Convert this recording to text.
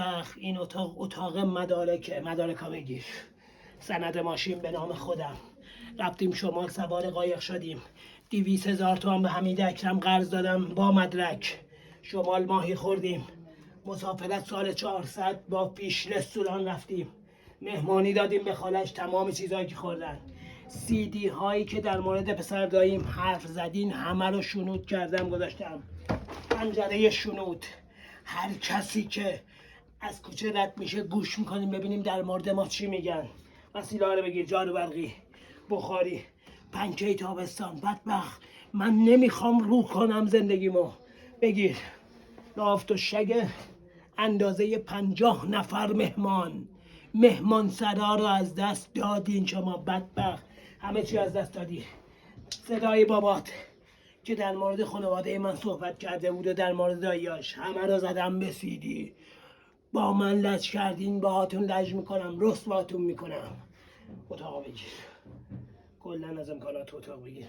بدبخت این اتاق مدارکا بگیر. سند ماشین به نام خودم. رفتیم شمال، سوار قایق شدیم. 200,000 تومان به حمید اکرم قرض دادم با مدرک. شمال ماهی خوردیم. مسافرت سال 400 با پیش رستوران رفتیم. مهمانی دادیم به خالش، تمام چیزهایی که خوردن. CD هایی که در مورد پسر داییم حرف زدین همه رو شنود کردم گذاشتم. پنجره شنود. هر کسی که از کوچه رد میشه گوش میکنیم ببینیم در مورد ما چی میگن. وسیله ها رو بگیر، جارو برقی، بخاری، پنکه تابستان. بدبخت من نمیخوام رو کنم زندگیمو. بگیر لافت و شگ اندازه 50 نفر مهمان سرا رو از دست دادین شما. بدبخت همه چی از دست دادی. صدای بابات که در مورد خانواده من صحبت کرده بود و در مورد داییاش همه رو زدم به CD. با من لج کردین، باهاتون لج میکنم، رسواتون میکنم. اتاق بگیر، کلا از امکانات اتاق بگیر.